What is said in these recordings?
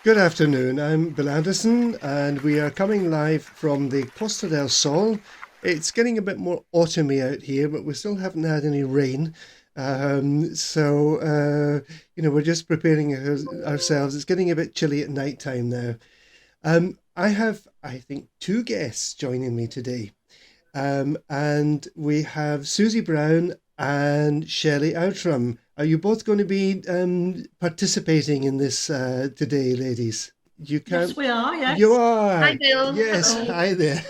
Good afternoon. I'm Bill Anderson, and we are coming live from the Costa del Sol. It's getting a bit more autumny out here, but we still haven't had any rain. We're just preparing ourselves. It's getting a bit chilly at night time now. I have, I think, two guests joining me today. And we have Susie Brown and Shellie Outram. Are you both going to be participating in this today, ladies? You Yes, can't. we are. You Yes. Hi, are. Bill. Yes. Hello. Hi there.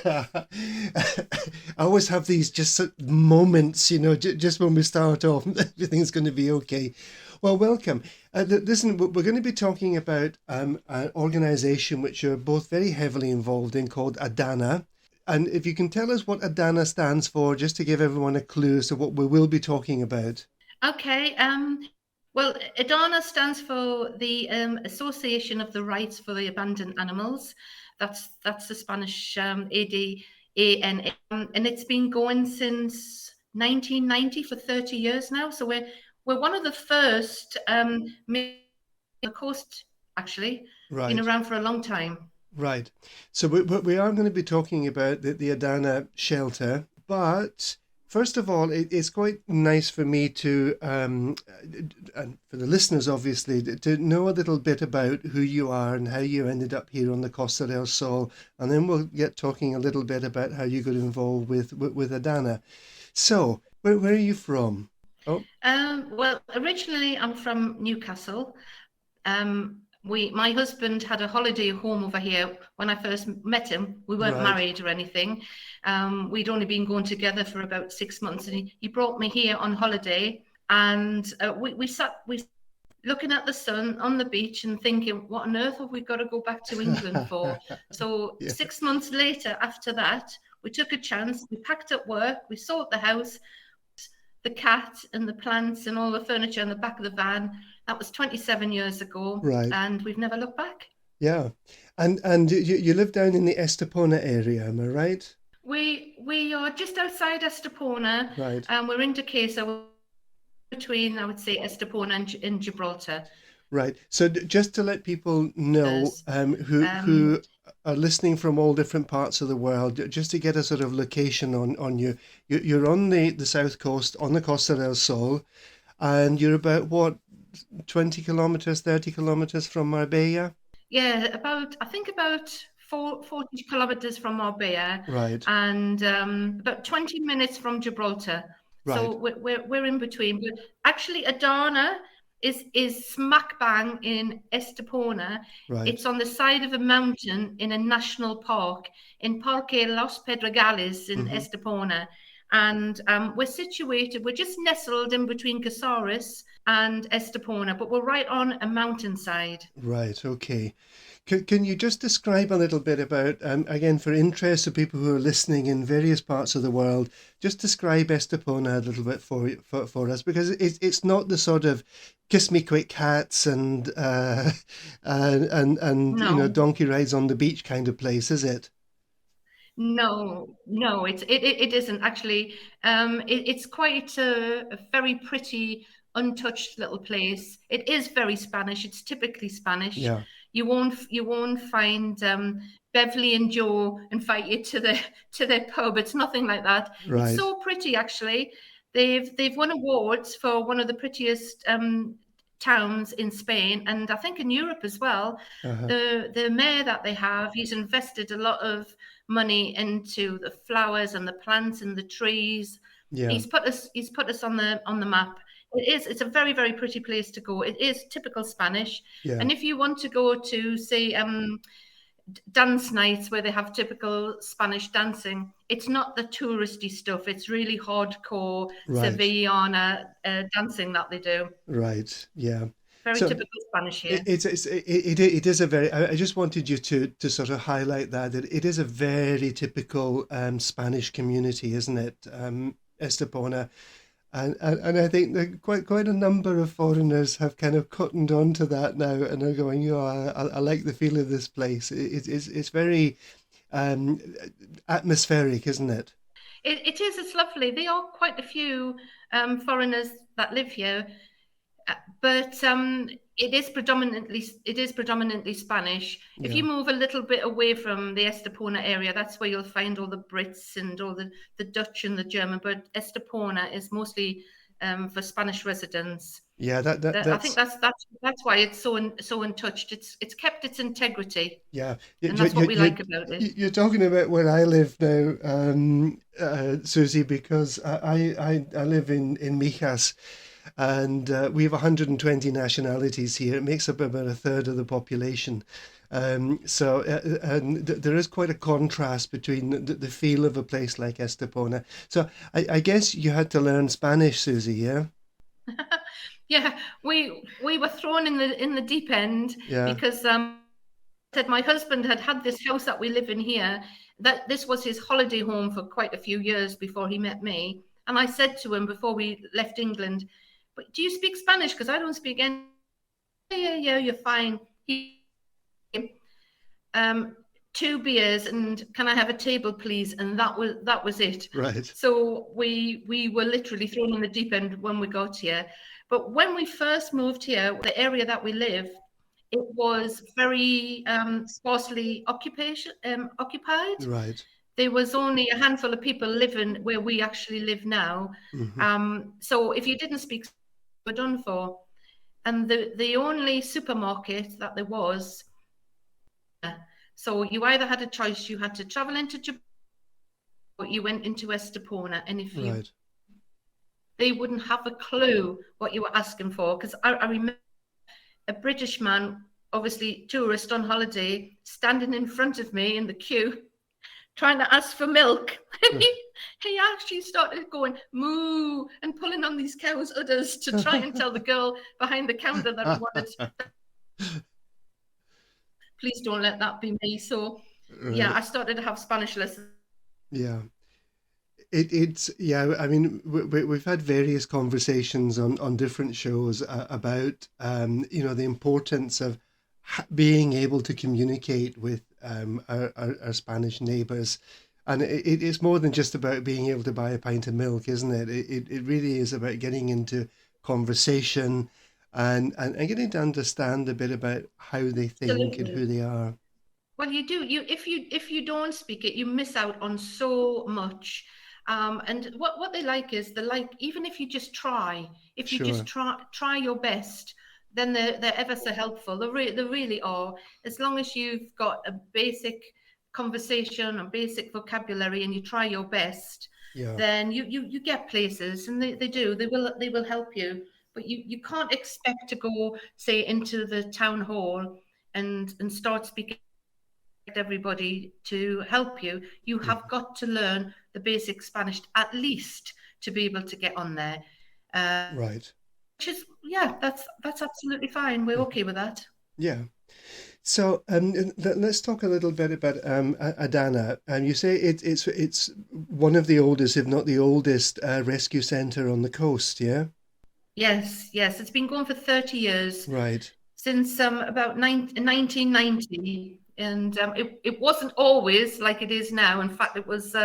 I always have these just moments, just when we start off, everything's going to be okay. Well, welcome. Listen, we're going to be talking about an organization which you're both very heavily involved in called Adana. And if you can tell us what Adana stands for, just to give everyone a clue as to what we will be talking about. Okay. Well, Adana stands for the Association of the Rights for the Abandoned Animals. That's the Spanish ADAN, and it's been going since 1990 for 30 years now. So we're one of the first on the coast, actually. Been Right, around for a long time. right. So we are going to be talking about the Adana shelter, but first of all, it's quite nice for me to, and for the listeners, obviously, to know a little bit about who you are and how you ended up here on the Costa del Sol, and then we'll get talking a little bit about how you got involved with Adana. So, where are you from? Oh, Well, originally I'm from Newcastle. My husband had a holiday home over here when I first met him. We weren't right. married or anything. We'd only been going together for about 6 months, and he brought me here on holiday. And we looking at the sun on the beach and thinking, what on earth have we got to go back to England for? So Yeah, 6 months later, after that, we took a chance. We packed up work. We sold the house, the cat and the plants and all the furniture in the back of the van. That was 27 years ago, right. and we've never looked back. Yeah. And you live down in the Estepona area, am I right? We are just outside Estepona, Right. and we're in Decasa, between, I would say, Estepona and Gibraltar. Right. So just to let people know who Um, are listening from all different parts of the world, just to get a sort of location on you, you're on the south coast, on the Costa del Sol, and you're about what, 20 kilometers, 30 kilometers from Marbella? yeah, I think about 40 kilometers from Marbella, Right. and about 20 minutes from Gibraltar. Right. So we're in between. But actually, Adana is smack bang in Estepona. Right. It's on the side of a mountain in a national park in Parque Los Pedregales in Hmm. Estepona. And we're just nestled in between Casares and Estepona, but we're right on a mountainside. Right. Okay. Can you just describe a little bit about, again, for interest of people who are listening in various parts of the world, just describe Estepona a little bit for us, because it's not the sort of kiss me quick hats and and No, donkey rides on the beach kind of place, is it? no, it isn't actually. It's quite a very pretty, untouched little place. It is very Spanish. It's typically Spanish. Yeah. You won't find Beverly and Joe invite you to their pub. It's nothing like that. It's Right. so pretty actually. They've won awards for one of the prettiest towns in Spain, and I think in Europe as well. Uh-huh. The mayor that they have, he's invested a lot of money into the flowers and the plants and the trees. Yeah. He's put us on the map. It's a very, very pretty place to go. It is typical Spanish. Yeah. And if you want to go to, say, dance nights where they have typical Spanish dancing, it's not the touristy stuff. It's really hardcore Right. Sevillana dancing that they do. Right. Yeah. Very So typical Spanish It, here. it's it is a very. I just wanted you to sort of highlight that it is a very typical Spanish community, isn't it, Estepona? And I think that quite a number of foreigners have kind of cottoned on to that now and are going, I like the feel of this place. It's very um, atmospheric, isn't it? It is. It's lovely. There are quite a few foreigners that live here, but it is predominantly Spanish. If Yeah. you move a little bit away from the Estepona area, that's where you'll find all the Brits and all the Dutch and the German. But Estepona is mostly for Spanish residents. Yeah, I think that's why it's so untouched. It's kept its integrity, yeah. and that's what we like about it. You're talking about where I live now, Susie, because I live in Mijas, and we have 120 nationalities here. It makes up about a third of the population. And there is quite a contrast between the feel of a place like Estepona. So I guess you had to learn Spanish, Susie, yeah? Yeah, we were thrown in the deep end Yeah, because said my husband had this house that we live in here, that this was his holiday home for quite a few years before he met me. And I said to him before we left England, but do you speak Spanish? Because I don't speak any. Yeah, you're fine. He, 2 beers and can I have a table, please? And that was it. right, So we were literally thrown in the deep end when we got here. But when we first moved here, the area that we live, it was very sparsely occupied. right. There was only a handful of people living where we actually live now. Hmm. So if you didn't speak, you were done for. And the only supermarket that there was, so you either had a choice, you had to travel into Japan or you went into Estepona. And if you, Right. they wouldn't have a clue what you were asking for. Because I remember a British man, obviously tourist on holiday, standing in front of me in the queue, trying to ask for milk. And he actually started going moo and pulling on these cow's udders to try and tell the girl behind the counter that he wanted. Please don't let that be me. So yeah, Right. I started to have Spanish lessons. Yeah. It's yeah. I mean, we've had various conversations on different shows about the importance of being able to communicate with our Spanish neighbors, and it's more than just about being able to buy a pint of milk, isn't it? It really is about getting into conversation and getting to understand a bit about how they think and who Absolutely. they are. Well, you do. If you don't speak it, you miss out on so much. And what they like is they like even if you just try, if you just Sure. try your best, then they're ever so helpful. They really are. As long as you've got a basic conversation, a basic vocabulary, and you try your best, Yeah. then you get places, and they do. They will help you. But you can't expect to go say into the town hall and start speaking everybody to help you. You have Mhm. got to learn the basic Spanish at least to be able to get on there. Uh, Right. which is yeah, that's absolutely fine. We're Mhm. okay with that. Yeah. So let's talk a little bit about Adana. You say it's one of the oldest, if not the oldest, rescue center on the coast. Yeah. Yes, it's been going for 30 years Right. since about 1990, and it wasn't always like it is now. In fact, it was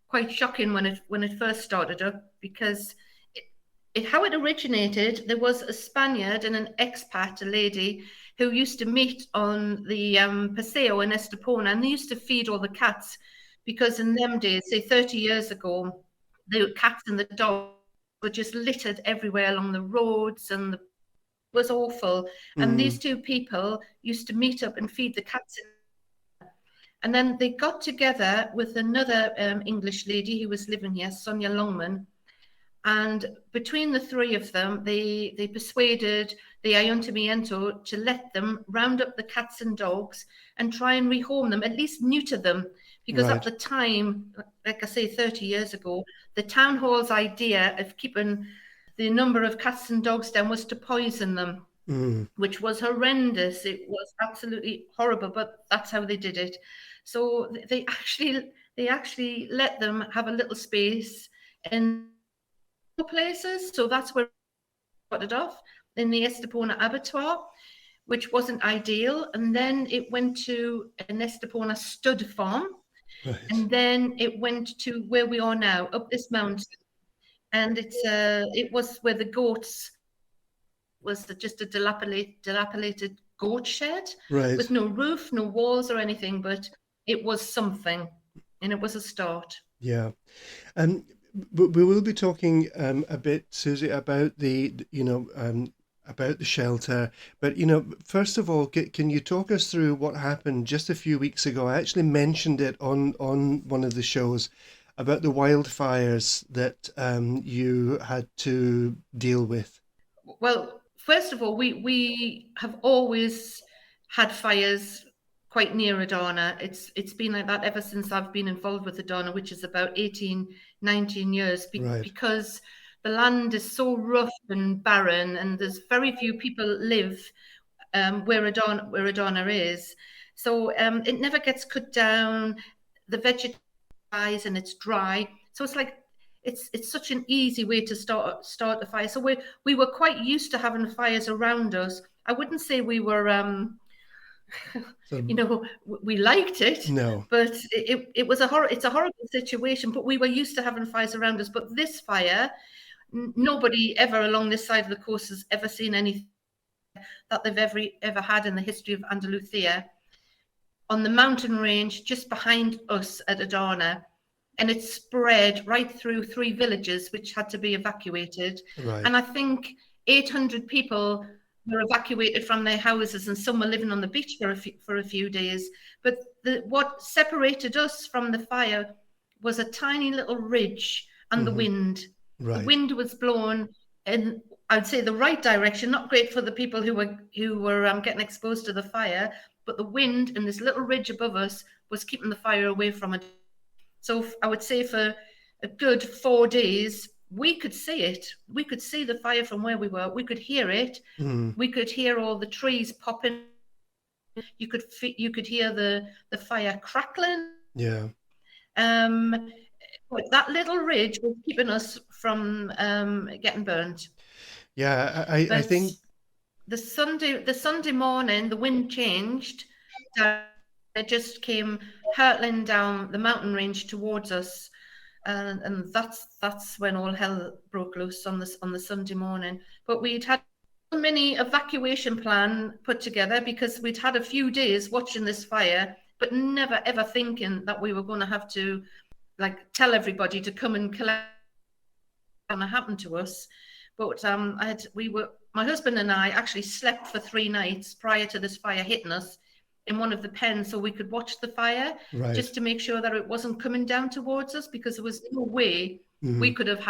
quite shocking when it first started up because how it originated, there was a Spaniard and an expat, a lady, who used to meet on the Paseo in Estepona, and they used to feed all the cats because in them days, say 30 years ago, the cats and the dogs were just littered everywhere along the roads, and it was awful. And Mm, these two people used to meet up and feed the cats. And then they got together with another English lady who was living here, Sonia Longman, and between the three of them, they persuaded the Ayuntamiento to let them round up the cats and dogs and try and rehome them, at least neuter them. Because at right. the time, like I say, 30 years ago, the town hall's idea of keeping the number of cats and dogs down was to poison them, Mm, which was horrendous. It was absolutely horrible, but that's how they did it. So they actually let them have a little space in places. So that's where it started off in the Estepona abattoir, which wasn't ideal. And then it went to an Estepona stud farm. right. And then it went to where we are now, up this mountain. And it was where the goats was just a dilapidated goat shed Right. with no roof, no walls or anything, but it was something, and it was a start. Yeah. And we will be talking a bit, Susie, about about the shelter. But first of all, can you talk us through what happened just a few weeks ago? I actually mentioned it on one of the shows about the wildfires that you had to deal with. Well, first of all, we have always had fires quite near Adana. It's been like that ever since I've been involved with Adana, which is about 18, 19 years, Right. because the land is so rough and barren, and there's very few people live where Adana is. So it never gets cut down. The vegetation dies and it's dry. So it's like it's such an easy way to start a fire. So we were quite used to having fires around us. I wouldn't say we were So we liked it, no. but it was it's a horrible situation, but we were used to having fires around us. But this fire, nobody ever along this side of the coast has ever seen anything that they've ever had in the history of Andalusia, on the mountain range just behind us at Adana. And it spread right through 3 villages, which had to be evacuated. Right. And I think 800 people were evacuated from their houses, and some were living on the beach for a few days. But what separated us from the fire was a tiny little ridge and the Hmm. wind. The Right. wind was blowing in, I'd say, the right direction. Not great for the people who were getting exposed to the fire, but the wind and this little ridge above us was keeping the fire away from it. So I would say for a good 4 days, we could see it. We could see the fire from where we were. We could hear it. Mm. We could hear all the trees popping. You could hear the fire crackling. Yeah. But that little ridge was keeping us from getting burned. Yeah. I But think. the Sunday morning, the wind changed. It just came hurtling down the mountain range towards us, and that's when all hell broke loose on the Sunday morning. But we'd had a mini evacuation plan put together, because we'd had a few days watching this fire, but never ever thinking that we were going to have to like tell everybody to come and collect what's going to happen to us. But my husband and I actually slept for 3 nights prior to this fire hitting us in one of the pens, so we could watch the fire, Right. just to make sure that it wasn't coming down towards us, because there was no way Hmm. we could have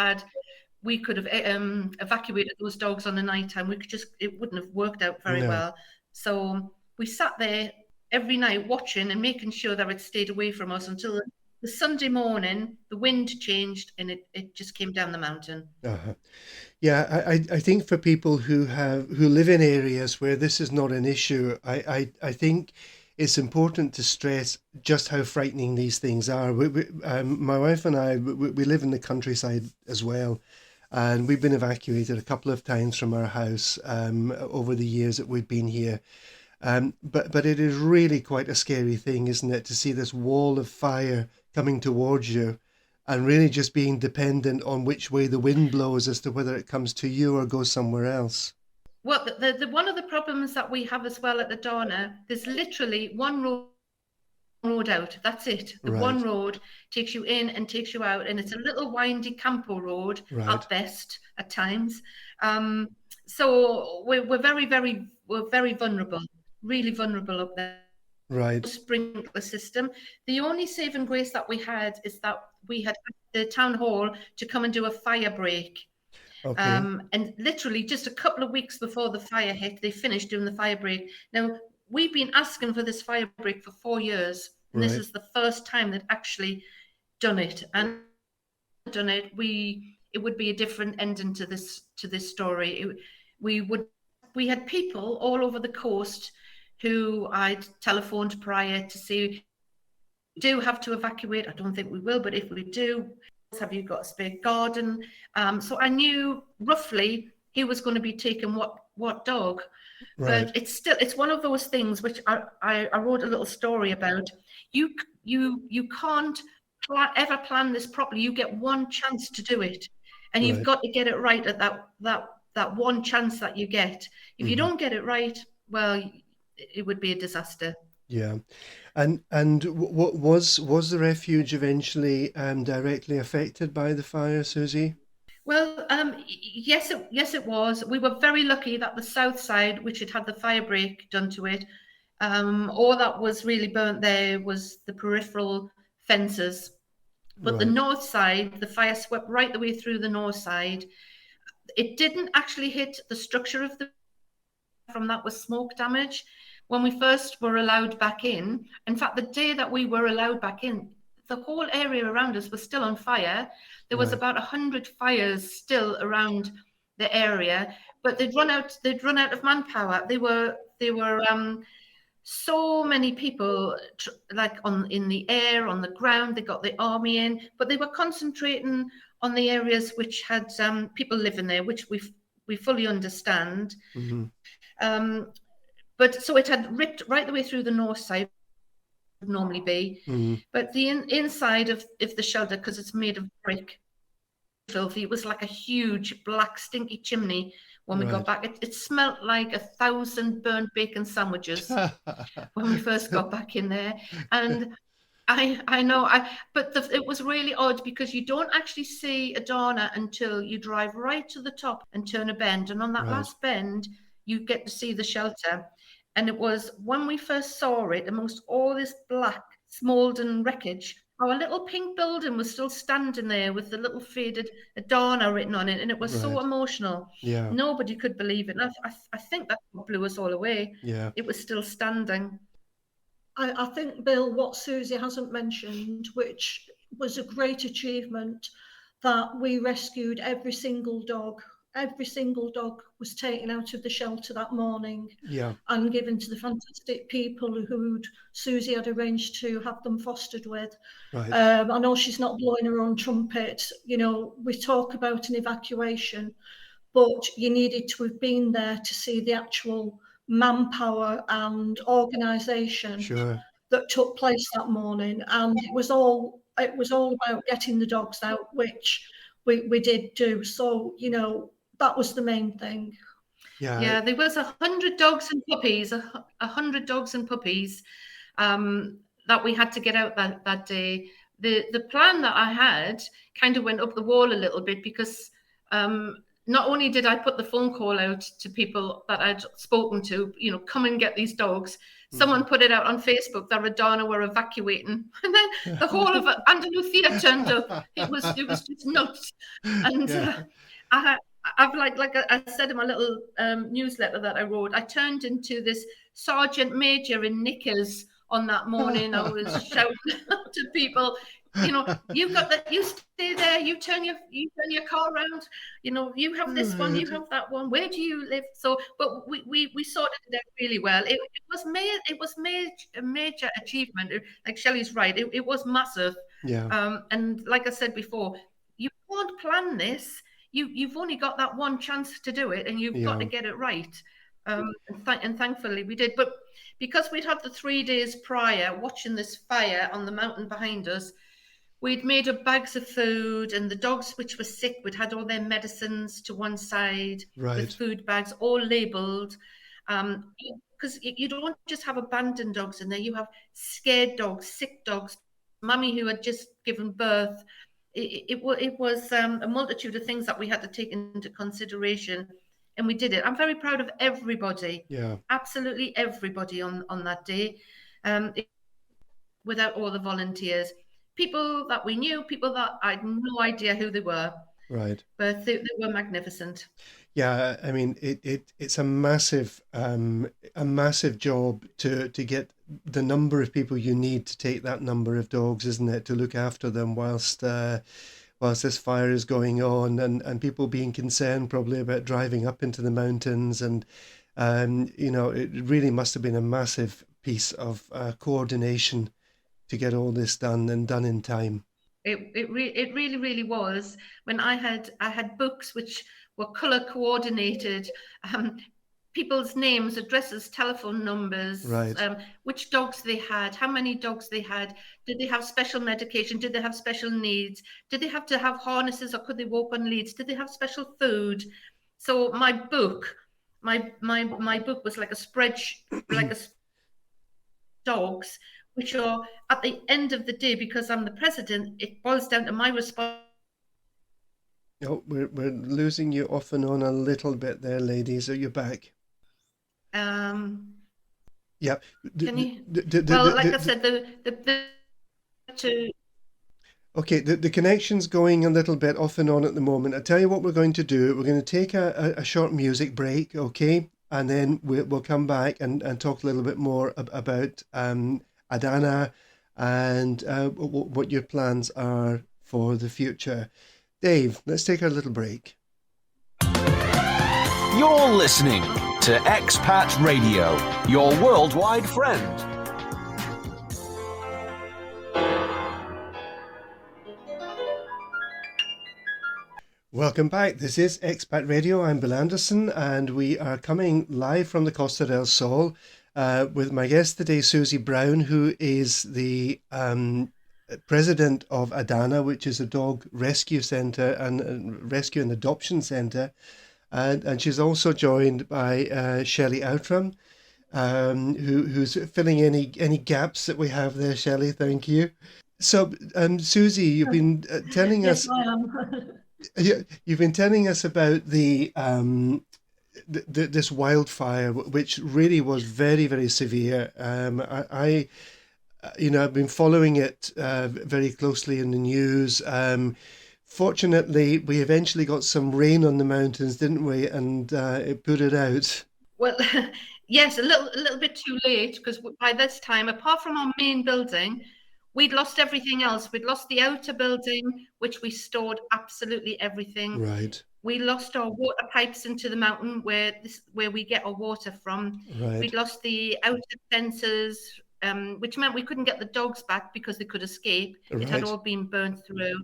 evacuated those dogs on the night time. It wouldn't have worked out very No. well. So we sat there every night watching and making sure that it stayed away from us until the Sunday morning. The wind changed and it just came down the mountain. Uh-huh. Yeah, I think for people who live in areas where this is not an issue, I think it's important to stress just how frightening these things are. My wife and I, we live in the countryside as well, and we've been evacuated a couple of times from our house over the years that we've been here. But it is really quite a scary thing, isn't it, to see this wall of fire coming towards you, and really just being dependent on which way the wind blows as to whether it comes to you or goes somewhere else. Well, the one of the problems that we have as well at the Donna, there's literally one road out. That's it. The Right, one road takes you in and takes you out, and it's a little windy campo road right, at best at times. So we're very vulnerable, really vulnerable up there. right. Sprinkler system. The only saving grace that we had is that we had the town hall to come and do a fire break. Okay, And literally just a couple of weeks before the fire hit, they finished doing the fire break. Now, we've been asking for this fire break for 4 years, and this right, is the first time they've actually done it. And done it, it would be a different ending to this story. We had people all over the coast who I'd telephoned prior to say, do have to evacuate. I don't think we will, but if we do, have you got a spare garden? So I knew roughly who was going to be taking what dog. right. But it's one of those things which I wrote a little story about. You can't ever plan this properly. You get one chance to do it, and you've Right. got to get it right at that one chance that you get. If you Hmm. don't get it right, well, it would be a disaster. Yeah. And what was the refuge eventually directly affected by the fire, Susie? Well, yes, it was. We were very lucky that the south side, which had had the fire break done to it, all that was really burnt there was the peripheral fences. But the Right. north side, the fire swept right the way through the north side. It didn't actually hit the structure of the from that was smoke damage. When we first were allowed back in fact, the day that we were allowed back in, the whole area around us was still on fire. There was Right. about 100 fires still around the area, but they'd run out. They'd run out of manpower. They were so many people like on in the air, on the ground. They got the army in, but they were concentrating on the areas which had people living there, which we fully understand. Hmm. Um, but so it had ripped right the way through the north side, would normally be. Hmm. But the inside of the shelter, because it's made of brick, filthy. It was like a huge black stinky chimney when we got Right. back. It smelt like 1,000 burnt bacon sandwiches when we first got back in there. And I know but it was really odd because you don't actually see Adana until you drive right to the top and turn a bend, and on that Right. last bend you get to see the shelter. And it was when we first saw it amongst all this black smolden wreckage, our little pink building was still standing there with the little faded Adana written on it, and it was so Right. emotional. Yeah. Nobody could believe it. And I think that blew us all away. Yeah. It was still standing. I think, Bill, what Susie hasn't mentioned, which was a great achievement, that we rescued every single dog. Every single dog was taken out of the shelter that morning Yeah. and given to the fantastic people who Susie had arranged to have them fostered with. Right. I know she's not blowing her own trumpet. You know, we talk about an evacuation, but you needed to have been there to see the actual manpower and organisation Sure. that took place that morning, and it was all about getting the dogs out, which we did do. So you know that was the main thing. Yeah. Yeah, there was 100 dogs and puppies, 100 dogs and puppies that we had to get out that day. The plan that I had kind of went up the wall a little bit because not only did I put the phone call out to people that I'd spoken to, you know, come and get these dogs. Mhm. Someone put it out on Facebook that Adana were evacuating, and then the whole of Andalusia turned up. It was just nuts, and Yeah. I I've like I said in my little newsletter that I wrote, I turned into this sergeant major in knickers on that morning. I was shouting to people, you know, you've got that. You stay there. You turn your car around. You know, you have this one. You Right. have that one. Where do you live? So, but we sorted it out really well. It was a major achievement. Like Shelley's right. It was massive. Yeah. And like I said before, you can't plan this. You've only got that one chance to do it, and you've got to Yeah. get it right. And thankfully we did. But because we'd had the 3 days prior watching this fire on the mountain behind us, we'd made up bags of food, and the dogs which were sick, we'd had all their medicines to one side with Right. food bags, all labelled. Because you don't just have abandoned dogs in there, you have scared dogs, sick dogs, mummy who had just given birth. It was a multitude of things that we had to take into consideration, and we did it. I'm very proud of everybody, Yeah. absolutely everybody on that day. Without all the volunteers, people that we knew, people that I had no idea who they were, Right. but they were magnificent. Yeah, I mean it's a massive job to get the number of people you need to take that number of dogs, isn't it? To look after them whilst this fire is going on, and people being concerned probably about driving up into the mountains, and you know, it really must have been a massive piece of coordination to get all this done and done in time. It really was. When I had books which were color coordinated, people's names, addresses, telephone numbers, Right. which dogs they had, how many dogs they had, did they have special medication, did they have special needs, did they have to have harnesses or could they walk on leads, did they have special food? So my book was like a dogs, which are at the end of the day, because I'm the president, it boils down to my response. Oh, we're losing you off and on a little bit there, ladies. Are you back? Yeah. Can you? Well, like I said, Okay, the connection's going a little bit off and on at the moment. I'll tell you what we're going to do. We're going to take a short music break, okay? And then we'll come back and talk a little bit more about Adana and what your plans are for the future. Dave, let's take our little break. You're listening to Expat Radio, your worldwide friend. Welcome back. This is Expat Radio. I'm Bill Anderson, and we are coming live from the Costa del Sol with my guest today, Susie Brown, who is the president of Adana, which is a dog rescue centre and rescue and adoption centre. And she's also joined by Shellie Outram, who's filling any gaps that we have there. Shellie, thank you. So, Susie, you've been telling us. Yes, I am. You've been telling us about this wildfire, which really was very, very severe. I've been following it very closely in the news. Fortunately, we eventually got some rain on the mountains, didn't we? And it put it out. Well, yes, a little bit too late, because by this time, apart from our main building, we'd lost everything else. We'd lost the outer building, which we stored absolutely everything. Right. We lost our water pipes into the mountain where we get our water from. Right. We'd lost the outer fences, which meant we couldn't get the dogs back because they could escape. Right. It had all been burnt through.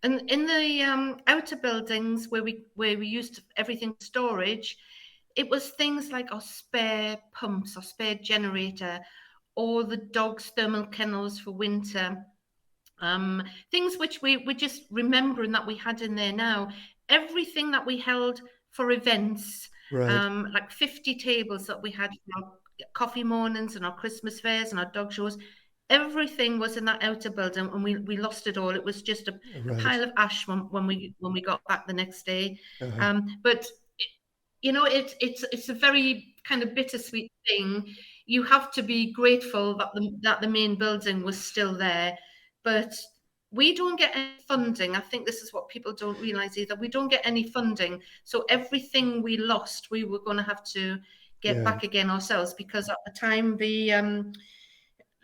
And in the outer buildings where we used everything for storage, it was things like our spare pumps, our spare generator, or the dogs' thermal kennels for winter, things which we're just remembering that we had in there now. Everything that we held for events, Right. like 50 tables that we had for our coffee mornings and our Christmas fairs and our dog shows, everything was in that outer building, and we lost it all. It was just a pile of ash when we got back the next day. Uh-huh. But it's a very kind of bittersweet thing. You have to be grateful that the main building was still there, but we don't get any funding. I think this is what people don't realize either. We don't get any funding, so everything we lost, we were going to have to get back again ourselves, because at the time the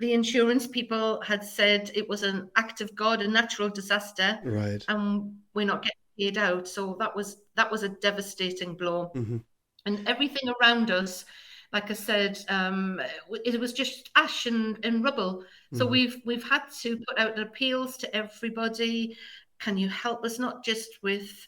insurance people had said it was an act of God, a natural disaster, Right. and we're not getting paid out. So that was a devastating blow. Mm-hmm. And everything around us, like I said, it was just ash and rubble. So we've had to put out appeals to everybody. Can you help us, not just with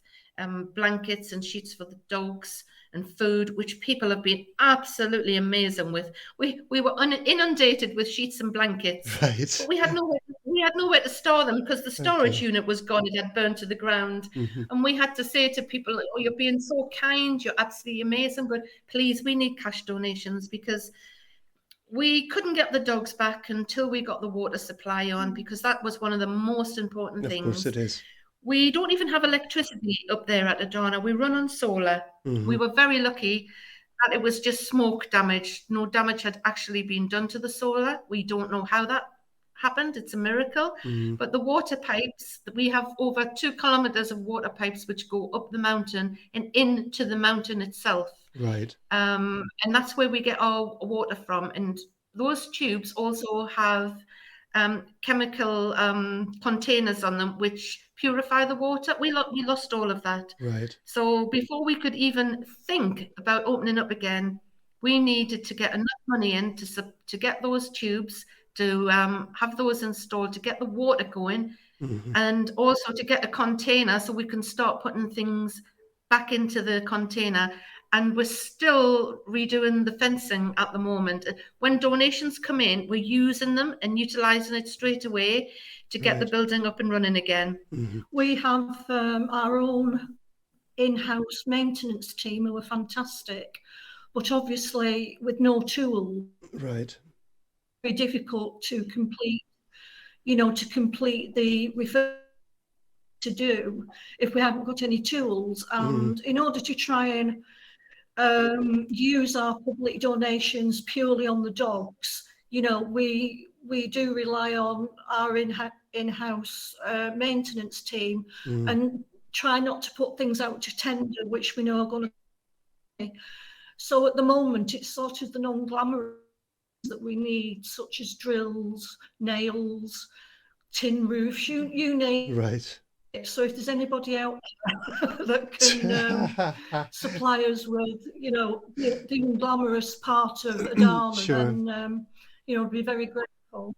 blankets and sheets for the dogs and food, which people have been absolutely amazing with. We were inundated with sheets and blankets, Right. but we had nowhere to store them, because the storage unit was gone. It had burned to the ground. Mm-hmm. And we had to say to people, oh, you're being so kind, you're absolutely amazing, but please, we need cash donations, because we couldn't get the dogs back until we got the water supply on, because that was one of the most important things. Of course it is. We don't even have electricity up there at Adana. We run on solar. Mm-hmm. We were very lucky that it was just smoke damage. No damage had actually been done to the solar. We don't know how that happened. It's a miracle. Mm-hmm. But the water pipes, we have over 2 kilometers of water pipes which go up the mountain and into the mountain itself. Right. And that's where we get our water from. And those tubes also have chemical containers on them which purify the water. We lost all of that. Right. So before we could even think about opening up again, we needed to get enough money in to get those tubes, to have those installed, to get the water going, and also to get a container so we can start putting things back into the container. And we're still redoing the fencing at the moment. When donations come in, we're using them and utilising it straight away to get the building up and running again. We have our own in-house maintenance team who were fantastic, but obviously with no tools, Right. very difficult to complete, to complete the refurbishment to do if we haven't got any tools. And in order to try and use our public donations purely on the dogs, we do rely on our in-house maintenance team and try not to put things out to tender which we know are going to. So at the moment, it's sort of the non-glamorous that we need, such as drills, nails, tin roofs, you name Right. it. So if there's anybody out there that can supply us with, the glamorous part of Adana, Sure. then, be very grateful.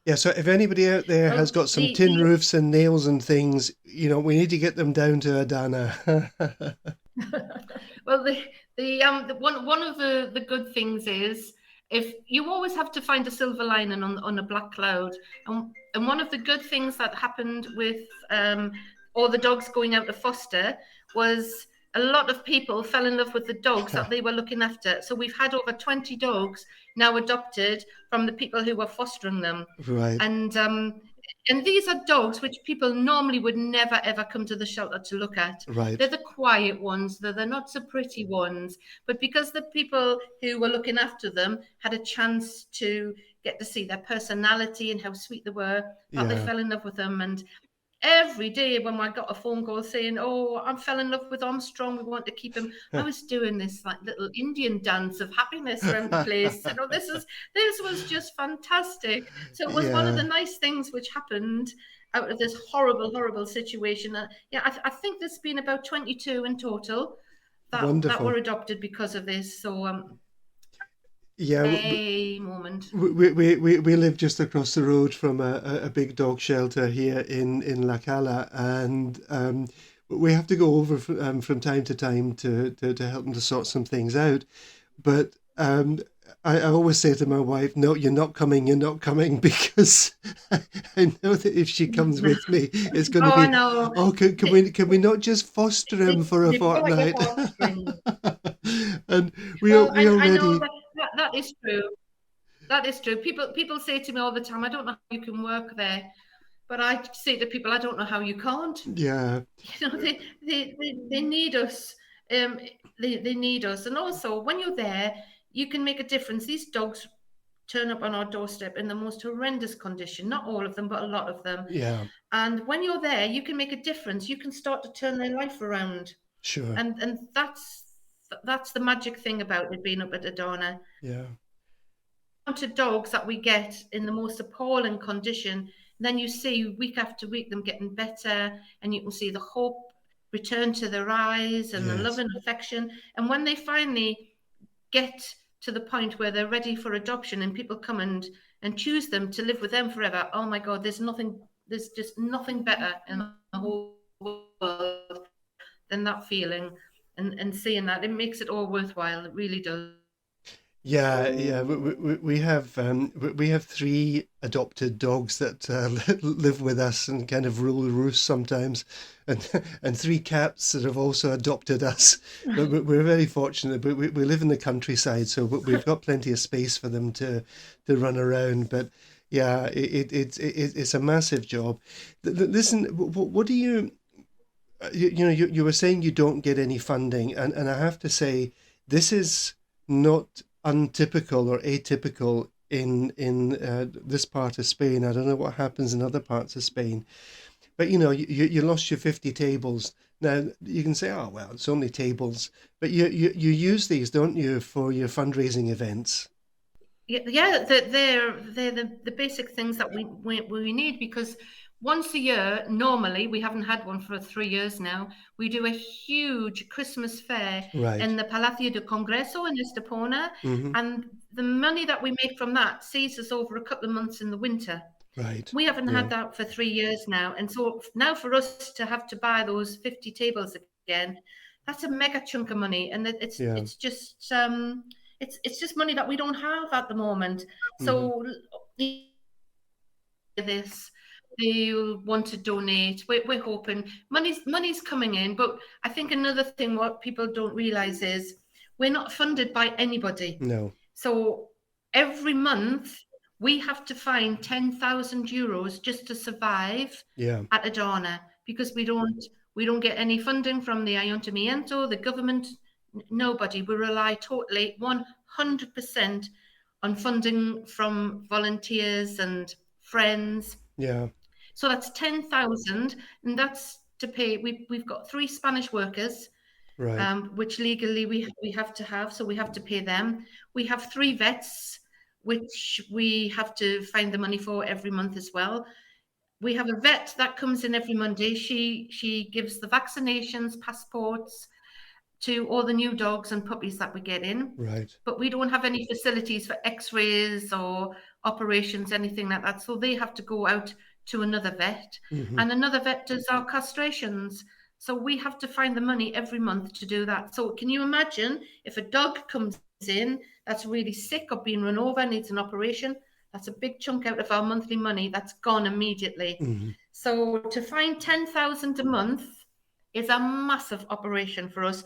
Yeah, so if anybody out there Well, has got some tin roofs and nails and things, we need to get them down to Adana. Well, one of the good things is, if you always have to find a silver lining on a black cloud, and one of the good things that happened with all the dogs going out to foster was a lot of people fell in love with the dogs that they were looking after. So we've had over 20 dogs now adopted from the people who were fostering them. Right. And these are dogs which people normally would never, ever come to the shelter to look at. Right. They're the quiet ones. They're the not so pretty ones. But because the people who were looking after them had a chance to get to see their personality and how sweet they were, that they fell in love with them. And every day when I got a phone call saying, "Oh, I fell in love with Armstrong, we want to keep him," I was doing this like little Indian dance of happiness around the place. This was just fantastic. So it was one of the nice things which happened out of this horrible, horrible situation. I think there's been about 22 in total that were adopted because of this. So a moment. We live just across the road from a big dog shelter here in La Cala, and we have to go over from time to time to help them to sort some things out. But I always say to my wife, "No, you're not coming," because I know that if she comes with me, it's going to be. No. Oh, can we not just foster him for a fortnight? And we already. I know that is true. That is true. People say to me all the time, "I don't know how you can work there," but I say to people, "I don't know how you can't." Yeah. They need us. They need us, and also when you're there, you can make a difference. These dogs turn up on our doorstep in the most horrendous condition. Not all of them, but a lot of them. Yeah. And when you're there, you can make a difference. You can start to turn their life around. Sure. And that's the magic thing about it being up at Adana. Yeah. To dogs that we get in the most appalling condition, then you see week after week them getting better, and you can see the hope return to their eyes and the love and affection. And when they finally get to the point where they're ready for adoption and people come and choose them to live with them forever, oh my God, there's just nothing better in the whole world than that feeling. And seeing that, it makes it all worthwhile. It really does. Yeah. We have 3 adopted dogs that live with us and kind of rule the roost sometimes, and 3 cats that have also adopted us. But we're very fortunate. But we live in the countryside, so we've got plenty of space for them to run around. But yeah, it's a massive job. Listen, what do you? You were saying you don't get any funding, and I have to say this is not untypical or atypical in this part of Spain. I don't know what happens in other parts of Spain, but you lost your 50 tables. Now you can say, oh well, it's only tables, but you use these, don't you, for your fundraising events? Yeah, they're the basic things that we need, because once a year, normally, we haven't had one for 3 years now, we do a huge Christmas fair in the Palacio de Congreso in Estepona, and the money that we make from that sees us over a couple of months in the winter. Right. We haven't had that for 3 years now, and so now for us to have to buy those 50 tables again, that's a mega chunk of money, and it's just it's just money that we don't have at the moment. So this, they want to donate. We're hoping money's coming in, but I think another thing what people don't realise is we're not funded by anybody. No. So every month we have to find €10,000 just to survive at Adana, because we don't get any funding from the Ayuntamiento, the government, nobody. We rely totally 100% on funding from volunteers and friends. Yeah. So that's 10,000, and that's to pay. We've got 3 Spanish workers, right. Which legally we have to have, so we have to pay them. We have 3 vets, which we have to find the money for every month as well. We have a vet that comes in every Monday. She gives the vaccinations, passports to all the new dogs and puppies that we get in. Right. But we don't have any facilities for x-rays or operations, anything like that. So they have to go out to another vet, and another vet does our castrations. So we have to find the money every month to do that. So can you imagine if a dog comes in that's really sick or being run over, needs an operation, that's a big chunk out of our monthly money that's gone immediately. So to find 10,000 a month is a massive operation for us.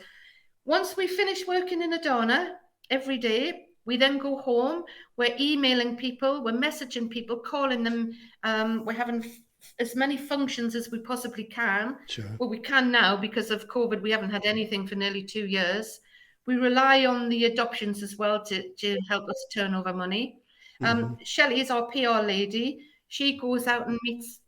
Once we finish working in Adana every day, we then go home. We're emailing people, we're messaging people, calling them. We're having as many functions as we possibly can. Sure. Well, we can now because of COVID. We haven't had anything for nearly 2 years. We rely on the adoptions as well to help us turn over money. Shellie is our PR lady. She goes out and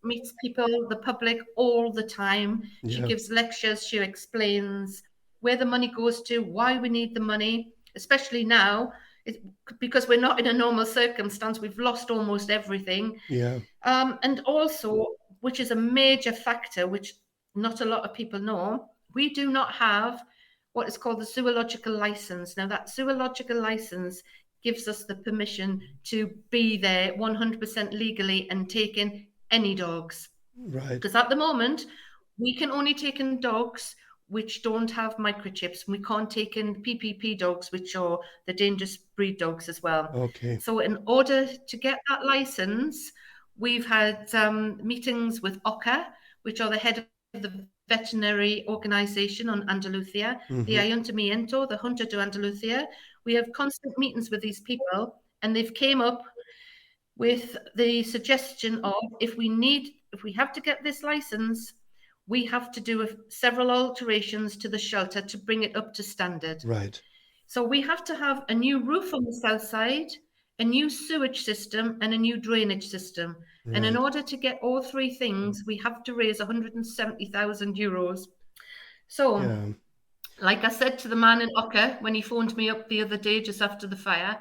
meets people, the public, all the time. She gives lectures, she explains where the money goes to, why we need the money, especially now, because we're not in a normal circumstance. We've lost almost everything. Yeah. And also, which is a major factor, which not a lot of people know, we do not have what is called the zoological license. Now, that zoological license gives us the permission to be there 100% legally and take in any dogs. Right. Because at the moment, we can only take in dogs which don't have microchips. We can't take in PPP dogs, which are the dangerous breed dogs as well. Okay. So in order to get that license, we've had meetings with OCA, which are the head of the veterinary organization on Andalusia, the Ayuntamiento, the Junta de Andalusia. We have constant meetings with these people, and they've came up with the suggestion of if we have to get this license, we have to do several alterations to the shelter to bring it up to standard. Right. So we have to have a new roof on the south side, a new sewage system, and a new drainage system. Right. And in order to get all 3 things, we have to raise €170,000. So, like I said to the man in Ocker when he phoned me up the other day just after the fire,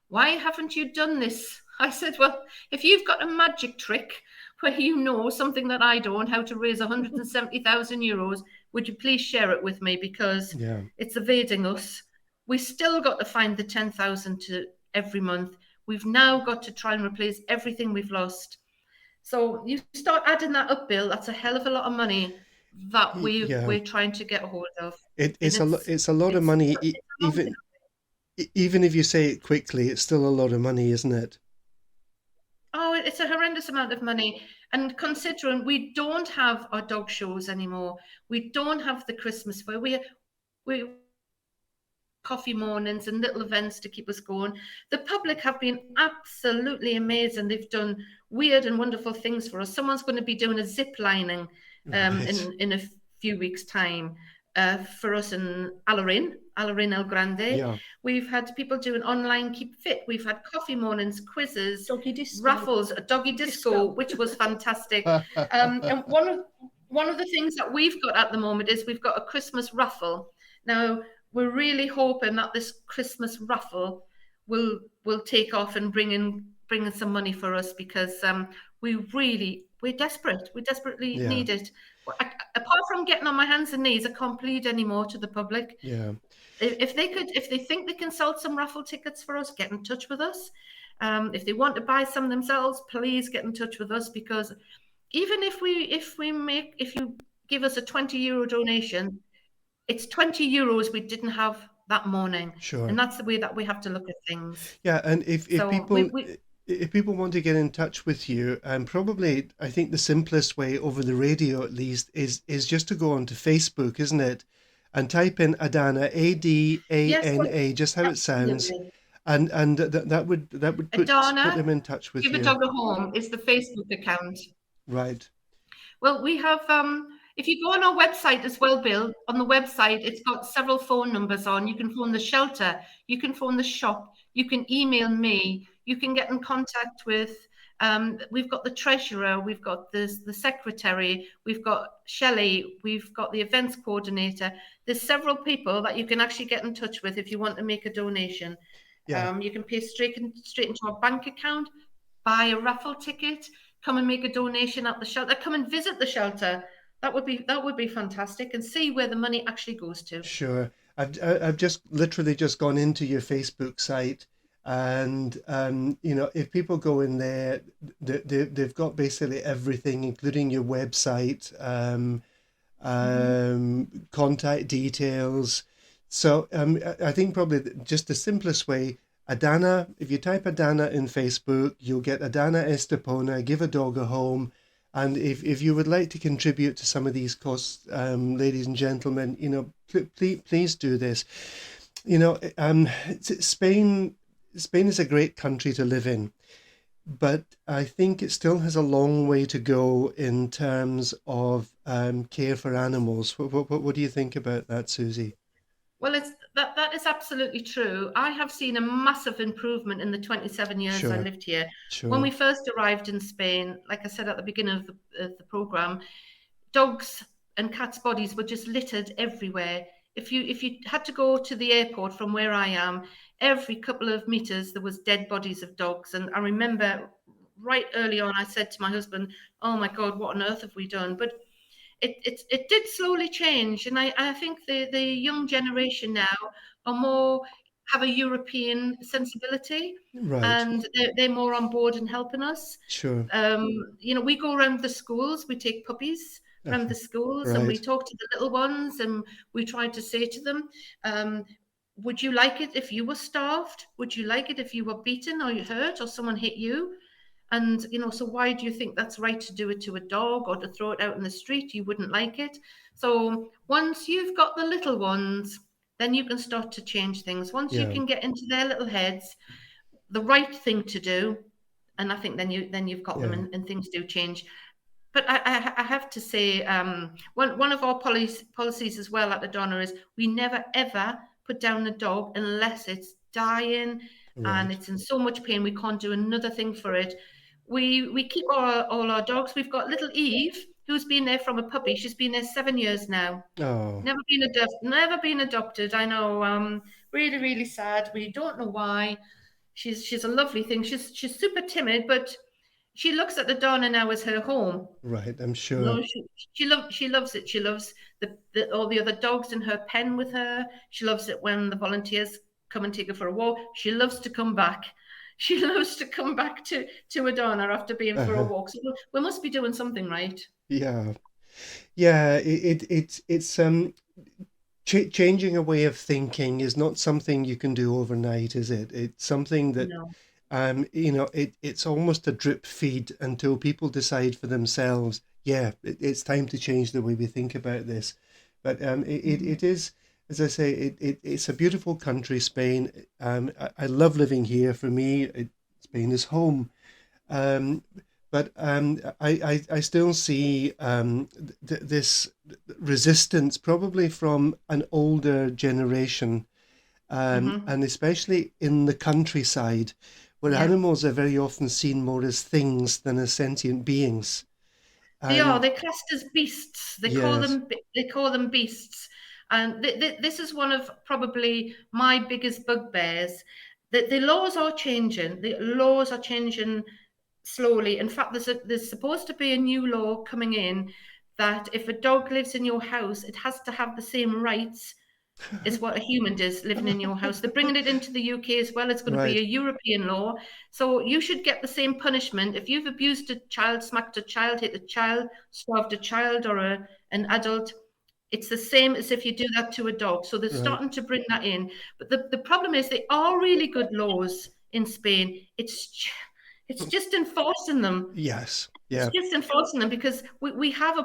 why haven't you done this? I said, well, if you've got a magic trick where you know something that I don't, how to raise €170,000, would you please share it with me, because it's evading us. We still got to find the 10,000 to every month. We've now got to try and replace everything we've lost. So you start adding that up, Bill, that's a hell of a lot of money that we're trying to get a hold of. It's a lot of money. Even if you say it quickly, it's still a lot of money, isn't it? Oh, it's a horrendous amount of money. And considering we don't have our dog shows anymore, we don't have the Christmas fair, we coffee mornings and little events to keep us going. The public have been absolutely amazing. They've done weird and wonderful things for us. Someone's going to be doing a zip lining in a few weeks' time for us in Alarin El Grande. Yeah. We've had people doing online Keep Fit. We've had coffee mornings, quizzes, doggy disco. Raffles, a doggy disco, which was fantastic. And one of the things that we've got at the moment is we've got a Christmas raffle. Now, we're really hoping that this Christmas raffle will take off and bring in some money for us, because we're desperate. We desperately need it. Apart from getting on my hands and knees, I can't plead anymore to the public. Yeah. If they think they can sell some raffle tickets for us, get in touch with us. If they want to buy some themselves, please get in touch with us, because even if you give us a €20 donation, it's €20 we didn't have that morning. Sure. And that's the way that we have to look at things. Yeah, and if people if people want to get in touch with you, probably I think the simplest way over the radio at least is just to go onto Facebook, isn't it? And type in Adana, Yes, well, Adana, just how it sounds, absolutely. and that would put Adana, them in touch with Give a you. Dog a Home is the Facebook account. Right. Well, we have, if you go on our website as well, Bill, on the website, it's got several phone numbers on. You can phone the shelter, you can phone the shop, you can email me, you can get in contact with, we've got the treasurer, we've got the secretary, we've got Shellie, we've got the events coordinator. There's several people that you can actually get in touch with if you want to make a donation. Yeah. You can pay straight into our bank account, buy a raffle ticket, come and make a donation at the shelter, come and visit the shelter. That would be fantastic, and see where the money actually goes to. Sure. I've just literally just gone into your Facebook site, and if people go in there, they've got basically everything, including your website, contact details. So I think probably just the simplest way, Adana. If you type Adana in Facebook, you'll get Adana Estepona, Give a Dog a Home. And if you would like to contribute to some of these costs, ladies and gentlemen, please do this. Spain is a great country to live in, but I think it still has a long way to go in terms of care for animals. What do you think about that, Susie? Well, that is absolutely true. I have seen a massive improvement in the 27 years I Sure, lived here. When sure, we first arrived in Spain, like I said at the beginning of the program, dogs and cats' bodies were just littered everywhere. If you had to go to the airport from where I am, every couple of meters there was dead bodies of dogs. And I remember right early on, I said to my husband, "Oh my God, what on earth have we done?" But it did slowly change, and I think the young generation now are more have a European sensibility, right, and they're more on board and helping us. sure, We go around the schools, we take puppies around the schools, and we right, talk to the little ones, and we try to say to them, would you like it if you were starved? Would you like it if you were beaten or you hurt or someone hit you? And, so why do you think that's right to do it to a dog or to throw it out in the street? You wouldn't like it. So once you've got the little ones, then you can start to change things. Once you yeah, can get into their little heads, the right thing to do, and I think then you've got them, yeah, and things do change. But I have to say, one of our policies as well at Adana is we never ever put down a dog unless it's dying and right. it's in so much pain we can't do another thing for it. We keep all our dogs. We've got little Eve, who's been there from a puppy. She's been there 7 years now. Oh, Never been adopted. I know. Really, really sad. We don't know why. She's a lovely thing. She's super timid, but she looks at the Donna now as her home. right, I'm sure. No, she loves it. She loves all the other dogs in her pen with her. She loves it when the volunteers come and take her for a walk. She loves to come back. She loves to come back to Adana after being for a Uh-huh. walk. So we must be doing something right. Yeah, yeah. It's changing a way of thinking is not something you can do overnight, is it? It's something that No. it's almost a drip feed until people decide for themselves, yeah, it's time to change the way we think about this. But it is, as I say, it's a beautiful country, Spain. I love living here. For me, Spain is home. Um, but I still see this resistance probably from an older generation, Hmm. and especially in the countryside, where Yeah. animals are very often seen more as things than as sentient beings. They are. And They're classed as beasts. yes, They call them beasts, and this is one of probably my biggest bugbears. The laws are changing. The laws are changing slowly. In fact, there's supposed to be a new law coming in that if a dog lives in your house, it has to have the same rights is what a human does living in your house. They're bringing it into the UK as well. It's going to be right, a European law. So you should get the same punishment. If you've abused a child, smacked a child, hit a child, starved a child or an adult, it's the same as if you do that to a dog. So they're right, starting to bring that in. But the problem is they are really good laws in Spain. It's just enforcing them. Yes. It's Yeah. just enforcing them, because we have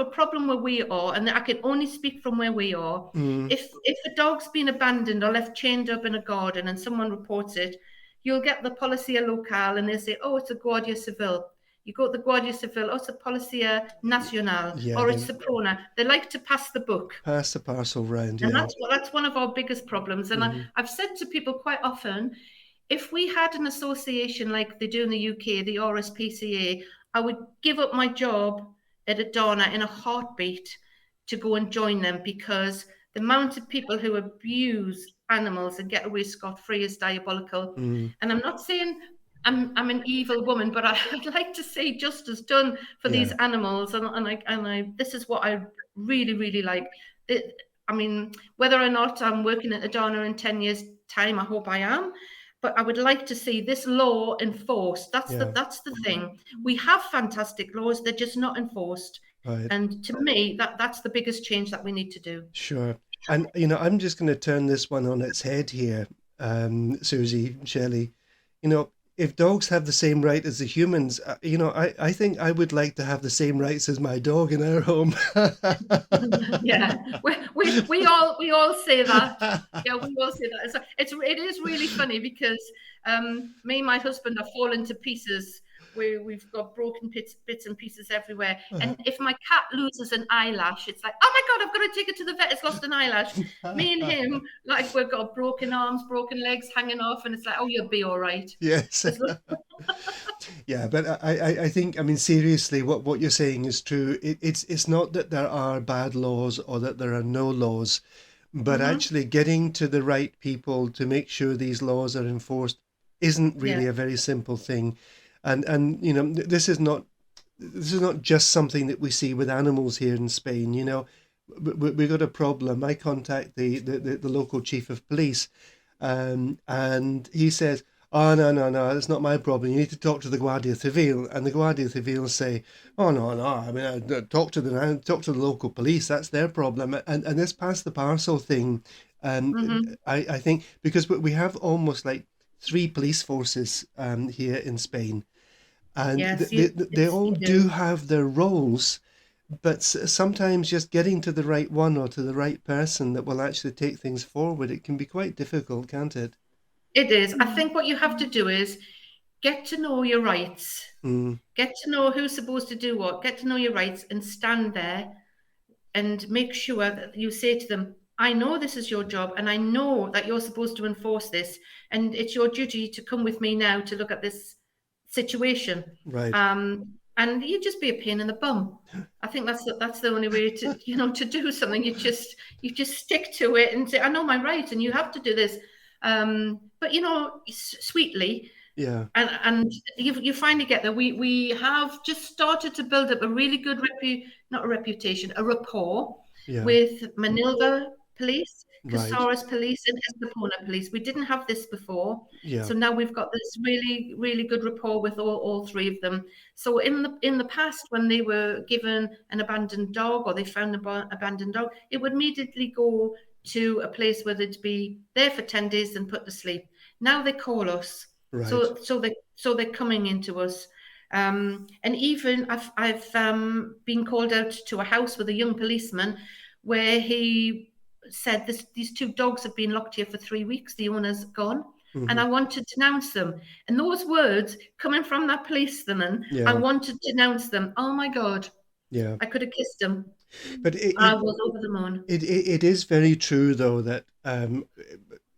a problem where we are, and I can only speak from where we are. Mm. If a dog's been abandoned or left chained up in a garden and someone reports it, you'll get the Policia Local and they say, oh, it's a Guardia Civil. You go to the Guardia Civil, oh, it's a Policia Nacional, Yeah, or it's the Prona. They like to pass the buck. Pass the parcel round. And Yeah. that's one of our biggest problems. And I've said to people quite often, if we had an association like they do in the UK, the RSPCA, I would give up my job at Adana in a heartbeat to go and join them, because the amount of people who abuse animals and get away scot-free is diabolical. Mm. And I'm not saying I'm an evil woman, but I'd like to see justice done for these animals. And I this is what I really, really like. I mean, whether or not I'm working at Adana in 10 years' time, I hope I am. But I would like to see this law enforced. That's the thing. We have fantastic laws; they're just not enforced. Right. And to me, that's the biggest change that we need to do. Sure. And I'm just going to turn this one on its head here, Susie, Shellie. If dogs have the same right as the humans, I think I would like to have the same rights as my dog in our home. Yeah, we all say that. Yeah, we all say that. So it is really funny, because me and my husband are falling to pieces. We've got broken bits and pieces everywhere. And if my cat loses an eyelash, it's like, oh my God, I've got to take it to the vet. It's lost an eyelash. Me and him, like, we've got broken arms, broken legs hanging off, and it's like, oh, you'll be all right. Yes. Yeah, but I think, seriously, what you're saying is true. It's not that there are bad laws or that there are no laws, but actually getting to the right people to make sure these laws are enforced isn't really a very simple thing. And this is not just something that we see with animals here in Spain. We got a problem. I contact the local chief of police, and he says, oh, no, it's not my problem. You need to talk to the Guardia Civil. And the Guardia Civil say, oh, no, I talk to the local police. That's their problem. And this pass the parcel thing, I think, because we have almost like 3 police forces here in Spain. And they all do have their roles, but sometimes just getting to the right one or to the right person that will actually take things forward, it can be quite difficult, can't it? It is. I think what you have to do is get to know your rights, get to know who's supposed to do what, get to know your rights, and stand there and make sure that you say to them, I know this is your job, and I know that you're supposed to enforce this, and it's your duty to come with me now to look at this situation. Right. And you just be a pain in the bum. I think that's the only way to to do something. You just stick to it and say, I know my rights, and you have to do this. But sweetly. Yeah. And you finally get there. We have just started to build up a really good a rapport with Manilva Police, Casares Police, and Estepona Police. We didn't have this before. Yeah. So now we've got this really, really good rapport with all 3 of them. So in the past, when they were given an abandoned dog or they found an abandoned dog, it would immediately go to a place where they'd be there for 10 days and put to sleep. Now they call us. Right. So they're coming into us. And even I've been called out to a house with a young policeman where he said these 2 dogs have been locked here for 3 weeks. The owner's gone. And I want to denounce them. And those words coming from that policeman, I want to denounce them. Oh my God. Yeah. I could have kissed him. But I was over the moon. It is very true, though, that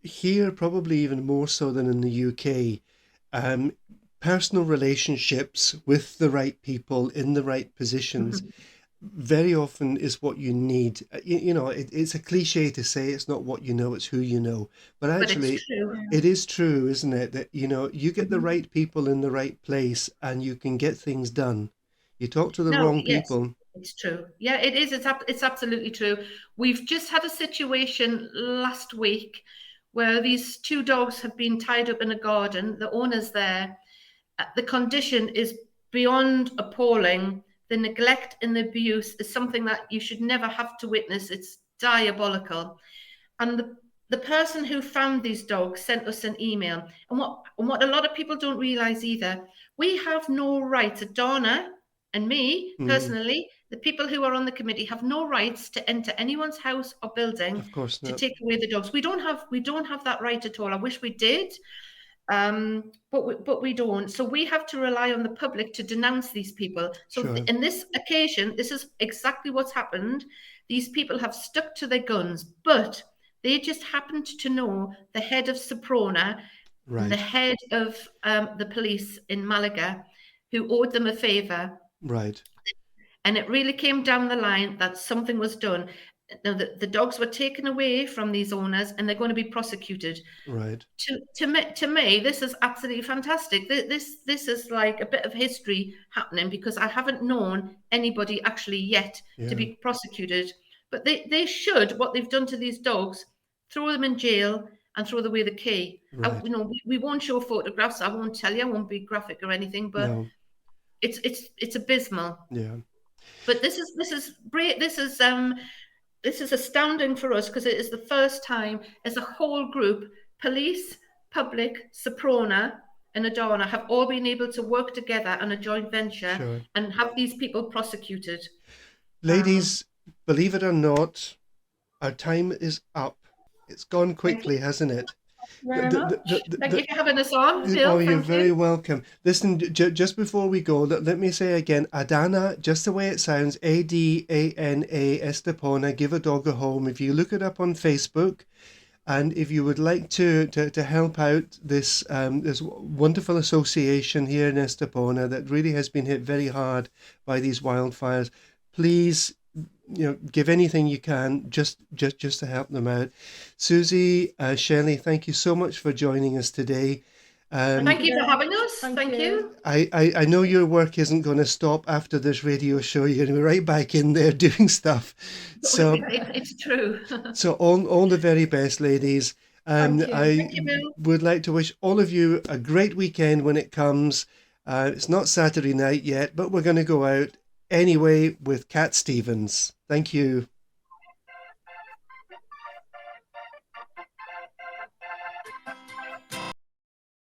here, probably even more so than in the UK, personal relationships with the right people in the right positions very often is what you need. It's a cliche to say it's not what you know, it's who you know. But actually, it is true, isn't it? That, you get the right people in the right place and you can get things done. You talk to the wrong people. It's true. Yeah, it is. It's absolutely true. We've just had a situation last week where these 2 dogs have been tied up in a garden. The owner's there. The condition is beyond appalling. The neglect and the abuse is something that you should never have to witness. It's diabolical. And the person who found these dogs sent us an email. And what a lot of people don't realize either, we have no rights. Adana and me personally, the people who are on the committee have no rights to enter anyone's house or building Of course to not. take away the dogs. We don't have that right at all. I wish we did. But we don't. So we have to rely on the public to denounce these people. So Sure. in this occasion, this is exactly what's happened. These people have stuck to their guns, but they just happened to know the head of Soprona, Right. the head of the police in Malaga, who owed them a favor. Right. And it really came down the line that something was done. Now, the dogs were taken away from these owners and they're going to be prosecuted. Right. To me, this is absolutely fantastic. This is like a bit of history happening, because I haven't known anybody actually yet to be prosecuted. But they should, what they've done to these dogs, throw them in jail and throw away the key. Right. We won't show photographs. I won't tell you. I won't be graphic or anything. But No. it's abysmal. Yeah. But this is great. This is astounding for us, because it is the first time as a whole group, police, public, Soprona and Adana have all been able to work together on a joint venture. Sure. And have these people prosecuted. Ladies, believe it or not, our time is up. It's gone quickly, hasn't it? Very much. Thank you for having us on, Phil. Oh, you're Thank very you. welcome. Listen, just before we go, let me say again, Adana, just the way it sounds, Adana, Estepona, Give a Dog a Home. If you look it up on Facebook, and if you would like to help out this this wonderful association here in Estepona that really has been hit very hard by these wildfires, please, give anything you can just to help them out. Susie, Shellie, thank you so much for joining us today. Thank you for having us. Thank you. I know your work isn't going to stop after this radio show. You're going to be right back in there doing stuff. So It's true. so all the very best, ladies. Thank you. I Thank you, Bill. would like to wish all of you a great weekend when it comes. It's not Saturday night yet, but we're going to go out anyway with Cat Stevens. Thank you.